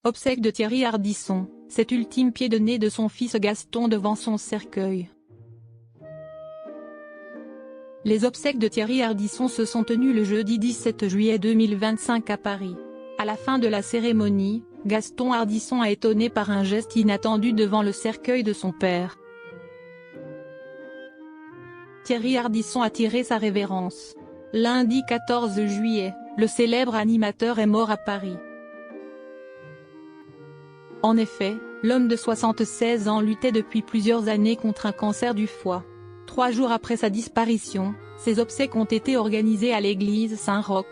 Obsèques de Thierry Ardisson, cet ultime pied de nez de son fils Gaston devant son cercueil. Les obsèques de Thierry Ardisson se sont tenues le jeudi 17 juillet 2025 à Paris. À la fin de la cérémonie, Gaston Ardisson a étonné par un geste inattendu devant le cercueil de son père. Thierry Ardisson a tiré sa révérence. Lundi 14 juillet, le célèbre animateur est mort à Paris. En effet, l'homme de 76 ans luttait depuis plusieurs années contre un cancer du foie. 3 jours après sa disparition, ses obsèques ont été organisées à l'église Saint-Roch.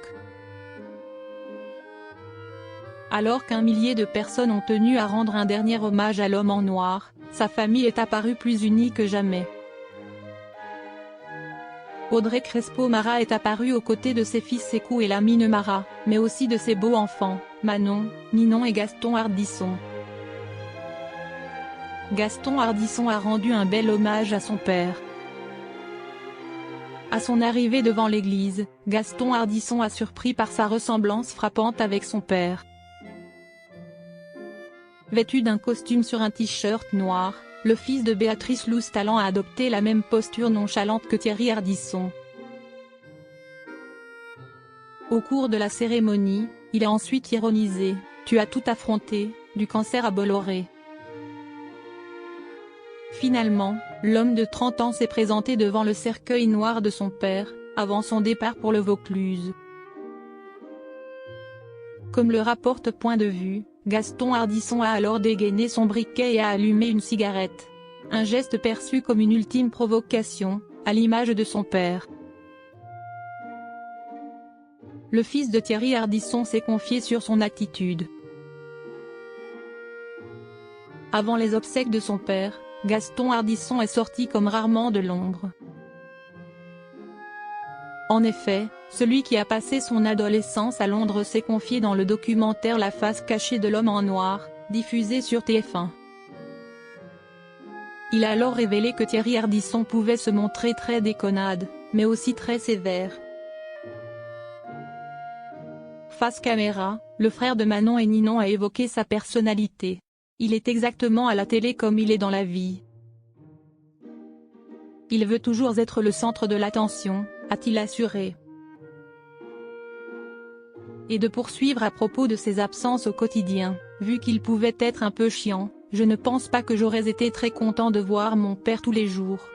Alors qu'un millier de personnes ont tenu à rendre un dernier hommage à l'homme en noir, sa famille est apparue plus unie que jamais. Audrey Crespo-Mara est apparue aux côtés de ses fils Sékou et Lamine Mara, mais aussi de ses beaux enfants, Manon, Ninon et Gaston Ardisson. Gaston Ardisson a rendu un bel hommage à son père. À son arrivée devant l'église, Gaston Ardisson a surpris par sa ressemblance frappante avec son père. Vêtu d'un costume sur un t-shirt noir, le fils de Béatrice Loustalan a adopté la même posture nonchalante que Thierry Ardisson. Au cours de la cérémonie, il a ensuite ironisé « Tu as tout affronté, du cancer à Bolloré ». Finalement, l'homme de 30 ans s'est présenté devant le cercueil noir de son père, avant son départ pour le Vaucluse. Comme le rapporte Point de Vue, Gaston Ardisson a alors dégainé son briquet et a allumé une cigarette. Un geste perçu comme une ultime provocation, à l'image de son père. Le fils de Thierry Ardisson s'est confié sur son attitude. Avant les obsèques de son père, Gaston Ardisson est sorti comme rarement de l'ombre. En effet, celui qui a passé son adolescence à Londres s'est confié dans le documentaire La face cachée de l'homme en noir, diffusé sur TF1. Il a alors révélé que Thierry Ardisson pouvait se montrer très déconnade, mais aussi très sévère. Face caméra, le frère de Manon et Ninon a évoqué sa personnalité. Il est exactement à la télé comme il est dans la vie. Il veut toujours être le centre de l'attention, a-t-il assuré. Et de poursuivre à propos de ses absences au quotidien, vu qu'il pouvait être un peu chiant, je ne pense pas que j'aurais été très content de voir mon père tous les jours.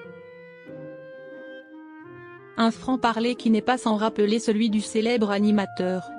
Un franc-parler qui n'est pas sans rappeler celui du célèbre animateur.